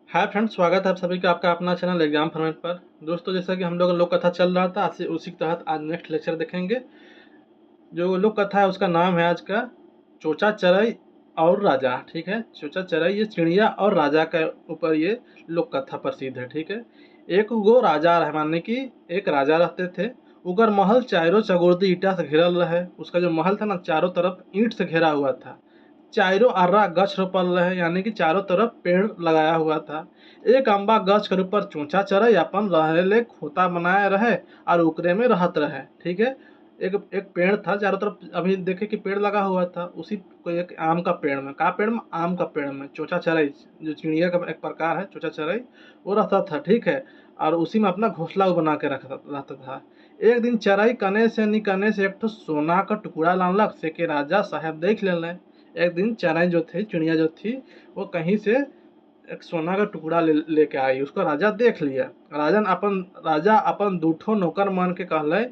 Hi friends, स्वागत है आप सभी का आपका अपना चैनल एग्जाम फॉर्मेट पर। दोस्तों, जैसा कि हम लोग लोक कथा चल रहा था, आज उसी के तहत आज नेक्स्ट लेक्चर देखेंगे। जो लोक कथा है उसका नाम है आज का चोचा चरई और राजा। ठीक है, चोचा चरई ये चिड़िया और राजा के ऊपर ये लोक कथा प्रसिद्ध है। ठीक है, एक गो राजा रहे, मानने की एक राजा रहते थे। उगर महल चारों चगोर्दी ईटा से घिरल रहे। उसका जो महल था ना, चारों तरफ ईंट से घिरा हुआ था। चारों अर्रा गछ रोपल रहे, यानी कि चारों तरफ पेड़ लगाया हुआ था। एक अम्बा गछ के ऊपर चोंचा चरई अपन रहे ले खोता बनाए रहे और उकरे में रहत रहे। ठीक है, एक एक पेड़ था चारों तरफ, अभी देखे कि पेड़ लगा हुआ था। उसी को एक आम का पेड़ में, का पेड़ में, आम का पेड़ में चोंचा चरई, जो चिड़िया का एक प्रकार है चोंचा चरई, वो रहता था। ठीक है, और उसी में अपना घोंसला बना के रखता रहता था। एक दिन चरई कने से निकने से एक ठो सोना का टुकड़ा लानलक से के राजा साहब देख ले। एक दिन चराई जो थी, चिड़िया जो थी, वो कहीं से एक सोना का टुकड़ा लेके आई। उसको राजा देख लिया। राजा अपन दूठो नौकर मान के कहले,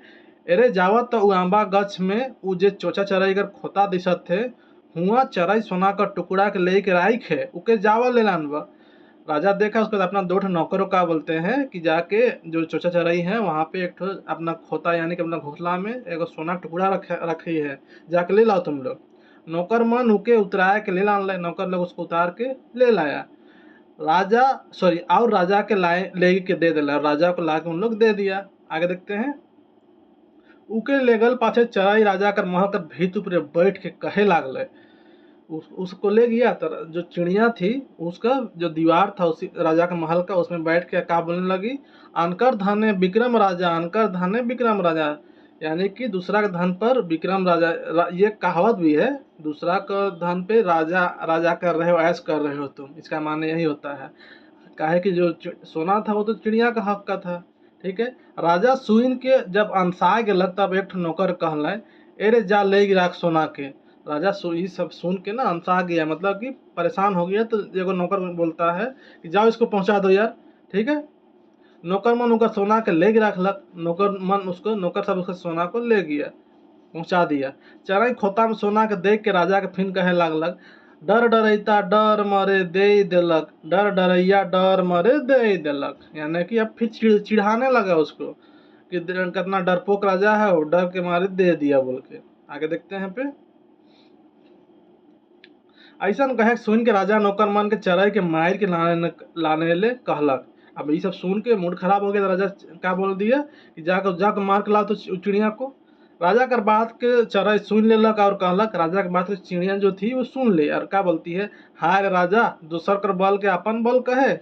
अरे जावत तो आंबा गछ में उ जे चोचा चराई कर खोता दिशत थे, हुआ चराई सोना का टुकड़ा के लेके आई खे, उके जावा ले लानबा। राजा देखा, उसके बाद अपना दो ठो नौकरों का बोलते हैं कि जाके जो चोचा चराई है वहाँ पे एक ठो अपना खोता, यानी कि अपना घोंसला में एक सोना टुकड़ा रखी है, जाके ले लाओ तुम लोग। नौकर मन उके उतराया के ले लाए। नौकर लोग उसको उतार के ले लाया। राजा सॉरी और राजा के लाए ले के दे दिला, राजा को ला के उन लोग दे दिया। आगे देखते हैं। उके लेगल पाछे चराई राजा कर महल कर भीत ऊपर बैठ के कहे लागले। उसको ले गया तो जो चिड़िया थी, उसका जो दीवार था उसी राजा के महल का, उसमें बैठ के क्या बोलने लगी, अनकर धने विक्रम राजा, अनकर धने विक्रम राजा। यानी कि दूसरा के धन पर विक्रम राजा, ये कहावत भी है, दूसरा का धन पे राजा राजा कर रहे हो, ऐश कर रहे हो तुम, इसका माने यही होता है। काहे कि जो सोना था वो तो चिड़िया का हक का था। ठीक है, राजा सुन के जब अनसाए के लग, तब एक नौकर कहला, अरे जा ले गिरा सोना के। राजा ये सब सुन के ना अनसा गया, मतलब कि परेशान हो गया। तो एगो नौकर बोलता है कि जाओ इसको पहुंचा दो यार। ठीक है, नौकर मन उनका सोना के ले गिरा रखलक। नौकर सब उसके सोना को ले गया, पहुंचा दिया। चराई खोता में सोना के देख के राजा के फिर कहे लागलक, डर डरैता डर मरे दे देलक, डर डरैया डर मरे दे देलक। यानी कि अब फिर चिढ़ाने लगा उसको कि कितना डरपोक राजा है, वो डर के मारे दे दिया बोल के। आगे देखते हैं पे। ऐसा कहे सुन के राजा नौकर मन के चराई के मार के लाने ले कहलक। अब ये सब सुन के मूड खराब हो गया। तो राजा क्या बोल दिया कि जाकर मार के ला तो चिड़िया को। राजा कर बात के चराई सुन लेलक और कहलक। राजा के बात के चिड़िया जो थी वो सुन ले और क्या बोलती है, हाय रे राजा, दूसर कर बल के अपन बल कहे,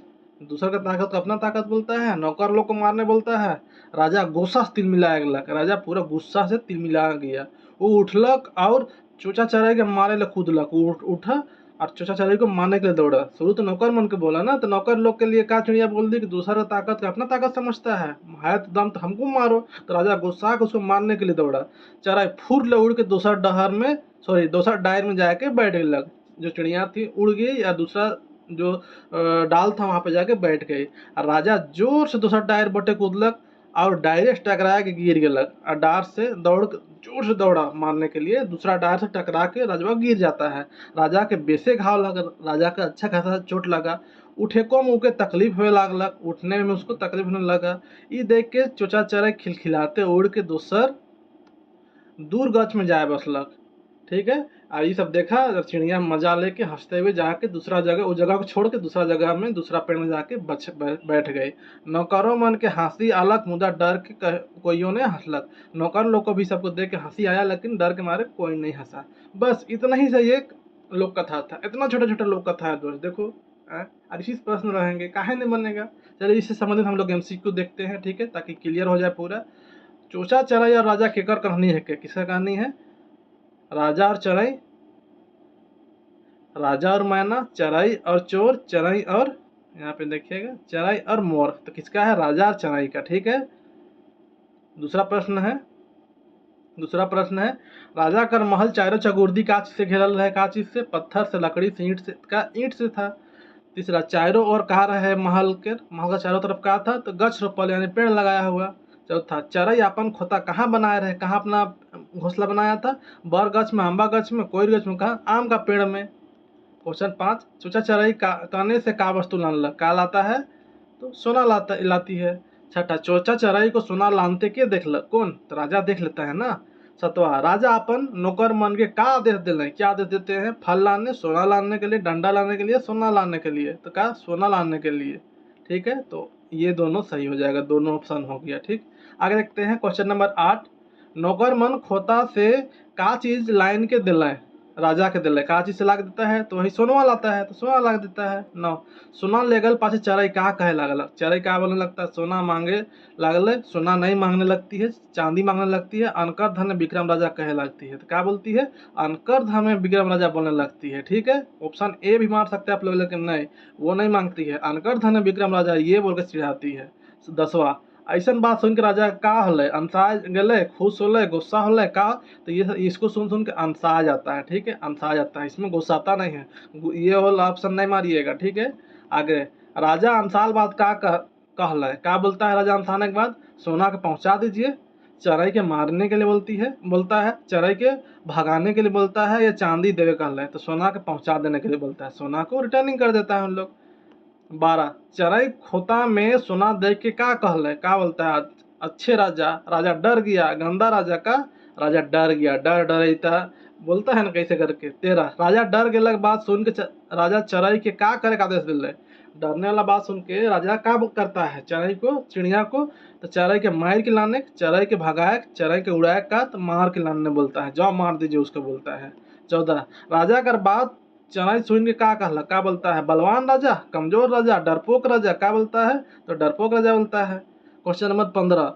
दूसर का ताकत को अपना ताकत बोलता है, नौकर लोग को मारने बोलता है। राजा गुस्सा से तिलमिला गया। राजा पूरा गुस्सा से तिलमिला गया। वो उठलक और चोचा चराई के मारे ले कूदलक। उठा और चोचा चराई को मारने के लिए दौड़ा। शुरू तो नौकर मन के बोला ना, तो नौकर लोग के लिए का चिड़िया बोल दी कि दूसरा ताकत का अपना ताकत समझता है तो दम तो हमको मारो। तो राजा गुस्सा को उसको मारने के लिए दौड़ा। चराई फुर ले उड़ के दूसरा डायर में जाके बैठ लग। जो चिड़िया थी उड़ गई या दूसरा जो डाल था वहां पे जाके बैठ गई। और राजा जोर से दूसरा डायर बटे कूदलक और डायरेक्ट टकरा के गिर गलक। और डार से जोर से दौड़ा मारने के लिए, दूसरा डार से टकरा के राजवा गिर जाता है। राजा के बेसे घाव लगा, राजा का अच्छा खासा चोट लगा। उठे को मुँह के तकलीफ होने लागलक, उठने में उसको तकलीफ होने लगा। ये देख के चोचा चराई खिलखिलाते उड़ के दोसर दूर गछ में जाए बसलक। ठीक है, और ये सब देखा चिड़िया मजा लेके हंसते हुए जाके दूसरा जगह, उस जगह को छोड़ के दूसरा जगह में दूसरा पेड़ में जाके बैठ गए। नौकरों मन के हंसी अलग, मुदा डर के कोइयों ने हंसलक। नौकर लोग को भी सबको देख के हंसी आया, लेकिन डर के मारे कोई नहीं हंसा। बस इतना ही सही एक लोक कथा था। इतना छोटा छोटा लोक कथा है दोस्त, देखो। और इसी प्रश्न रहेंगे, काहे नहीं बनेगा। चलिए इससे संबंधित हम लोग एमसीक्यू देखते हैं। ठीक है, ताकि क्लियर हो जाए पूरा। चोचा चराई और राजा केकर कहानी है, किसका कहानी है, राजा और चराई, राजा और मैना, चराई और चोर, चराई और, यहाँ पे देखिएगा, चराई और मोर। तो किसका है, राजा और चराई का। ठीक है, दूसरा प्रश्न है। राजा कर महल चारों चगुर्दी का चीज से घेरल रहे, का चीज से, पत्थर से, लकड़ी से, ईंट से था। तीसरा, चारों ओर कहा रहे महल का चारों तरफ का था, तो गछ रोपल यानी पेड़ लगाया हुआ। चौथा, चरई अपन खोता कहाँ बनाए रहे, कहाँ अपना घोंसला बनाया था, बर गछ में, अम्बा गछ में, कोई गछ में, कहा आम का पेड़ में। क्वेश्चन 5, चूचा चराई कहने से का वस्तु लानल, का लाता है तो सोना लाती है। छठा, चोचा चराई को सोना लानते के देखल, कौन तो राजा देख लेता है ना। सतवा, राजा अपन नौकर मन के का आदेश दिले, क्या आदेश देते हैं, फल लाने, सोना लाने के लिए, डंडा लाने के लिए, सोना लाने के लिए, तो क्या सोना लाने के लिए। ठीक है, तो ये दोनों सही हो जाएगा, दोनों ऑप्शन हो गया। ठीक, आगे देखते हैं क्वेश्चन नंबर 8, नौकर मन खोता से का चीज लाइन के दिलाए, राजा के दिले का चीज से लाग देता है तो वही सोनवा लाता है, तो सोना लाग देता है। नौ, सोना लेगल पाछे चराई का कहे लागल, चराई का बोलने लगता है, सोना मांगे लागल, सोना नहीं मांगने लगती है, चांदी मांगने लगती है, अनकर धन में विक्रम राजा कहे लगती है, तो क्या बोलती है, अनकर धन में विक्रम राजा बोलने लगती है। ठीक है, ऑप्शन ए भी मार सकते हैं आप लोग, लेकिन नहीं, वो नहीं मांगती है, अनकर धन में विक्रम राजा ये बोल के चिढ़ाती है। 10वां, ऐसन बात सुन के राजा का होले, अनसा गले, खुश होले, गुस्सा होले का, तो ये इसको सुन के अनसा जाता है। ठीक है, अनसा जाता है, इसमें गुस्साता नहीं है, ये वाला ऑप्शन नहीं मारिएगा। ठीक है, आगे, राजा अनसाल बात का कहले, का बोलता है राजा अनसाने के बाद, सोना के पहुंचा दीजिए, चराई के मारने के लिए बोलता है, चराई के भगाने के लिए बोलता है, या चांदी देवे कहले, तो सोना के पहुंचा देने के लिए बोलता है, सोना को रिटर्निंग कर देता है हम लोग। 12, चराई खोता में सोना देख के का कहले, का बोलता है, अच्छे राजा, राजा डर गया, गंदा राजा का, राजा डर गया, डरता बोलता है ना कैसे करके। 13, राजा डर गेला के बात सुन के राजा चराई के का करे का आदेश दिले, डरने वाला बात सुन के राजा का करता है, चराई को, चिड़िया को, तो चराई के मार के लाने, चराई के भगाए, चराई के उड़ाए का, तो मार के लाने बोलता है, जाओ मार दीजिए उसको बोलता है। 14, राजा कर बात चराई सुन के का कहला, का बोलता है, बलवान राजा, कमजोर राजा, डरपोक राजा, का बोलता है, तो डरपोक राजा बोलता है। क्वेश्चन नंबर 15,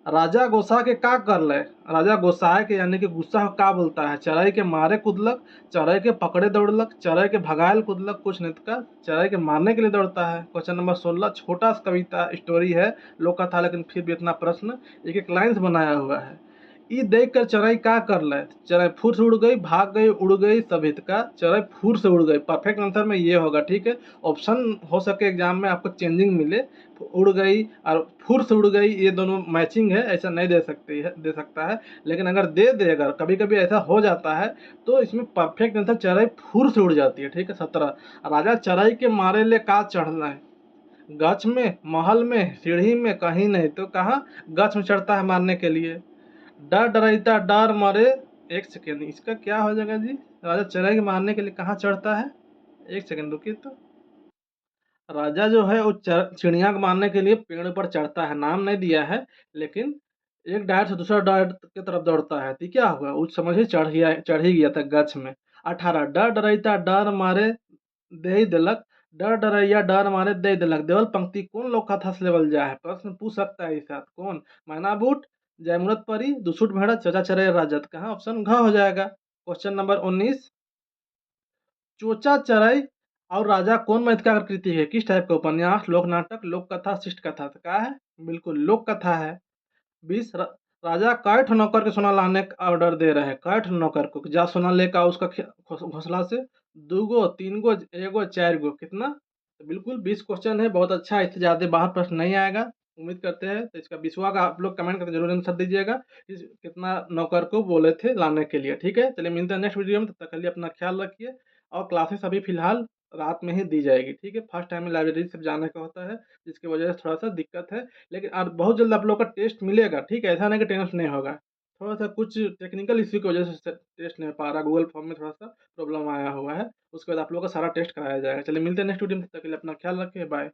राजा गोसा के का कर ले, राजा गोसाए के यानी कि गुस्सा का बोलता है, चराई के मारे कूदलक, चराई के पकड़े दौड़लक, चराई के भगायल कूदलक, कुछ नहीं का चराई के मारने के लिए दौड़ता है। क्वेश्चन नंबर 16, छोटा सा कविता स्टोरी है, लोक कथा, लेकिन फिर भी इतना प्रश्न एक एक लाइन से बनाया हुआ है। ई देख कर चराई का कर ले, चराई फुर से उड़ गई, भाग गई, उड़ गई, सभित का चराई फुर से उड़ गई, परफेक्ट आंसर में ये होगा। ठीक है, ऑप्शन हो सके एग्जाम में आपको चेंजिंग मिले, उड़ गई और फुर से उड़ गई, ये दोनों मैचिंग है, ऐसा नहीं दे सकता है, लेकिन अगर दे दे, अगर कभी कभी ऐसा हो जाता है तो इसमें परफेक्ट आंसर चराई फुर से उड़ जाती है। ठीक है, 17, राजा चराई के मारे ले का चढ़ना है, गछ में, महल में, सीढ़ी में, कहीं नहीं, तो कहाँ गछ में चढ़ता है मारने के लिए। डर डराइता डर मरे, एक सेकेंड, इसका क्या हो जाएगा जी, राजा चराई के मारने के लिए कहाँ चढ़ता है, एक सेकेंड रुकिए। तो राजा जो है वो चिड़िया को मारने के लिए पेड़ पर चढ़ता है, नाम नहीं दिया है, लेकिन एक डायर से दूसरा डायर की तरफ दौड़ता है, तो क्या हुआ, उस समझ ही चढ़ ही गया था गछ में। 18, डर डराइता डर मारे दे दिलक, डर डरैया डर मारे दे दिलक, देवल पंक्ति कौन लोग कथा से लेवल जा है, प्रश्न पूछ सकता है इस साथ, कौन, मैना बूट, जयमुरत परी, दुसुट भेड़ा, चचा चरे राजत, कहाँ ऑप्शन घ हो जाएगा। क्वेश्चन नंबर 19, चोचा चराई और राजा कौन मैथ का कृति है, किस टाइप का उपन्यास, लोक नाटक, लोक कथा, शिष्ट कथा, तो क्या है, बिल्कुल लोक कथा है। 20, राजा कैठ नौकर के सोना लाने का ऑर्डर दे रहे हैं, कैठ नौकर को जा सोना लेकर उसका घोंसला से, 2 गो, 3 गो, 1 गो, 4 गो, कितना, तो बिल्कुल 20 क्वेश्चन है, बहुत अच्छा है, इससे ज़्यादा बाहर प्रश्न नहीं आएगा, उम्मीद करते हैं। तो इसका 20वां का आप लोग कमेंट करके जरूर आंसर दीजिएगा, कितना नौकर को बोले थे लाने के लिए। ठीक है, चलिए मिलते हैं नेक्स्ट वीडियो में, तब तक के लिए अपना ख्याल रखिए, और क्लासेस अभी फिलहाल रात में ही दी जाएगी। ठीक है, फर्स्ट टाइम में लाइब्रेरी से जाने का होता है, जिसकी वजह से थोड़ा सा दिक्कत है, लेकिन अब बहुत जल्द आप लोग का टेस्ट मिलेगा। ठीक है, ऐसा नहीं कि टेंशन नहीं होगा, थोड़ा सा कुछ टेक्निकल इश्यू की वजह से टेस्ट नहीं हो पा रहा, गूगल फॉर्म में थोड़ा सा प्रॉब्लम आया हुआ है, उसके बाद आप लोग का सारा टेस्ट कराया जाएगा। चलिए मिलते हैं नेक्स्ट वीडियो में, तब तक के लिए अपना ख्याल रखिए, बाय।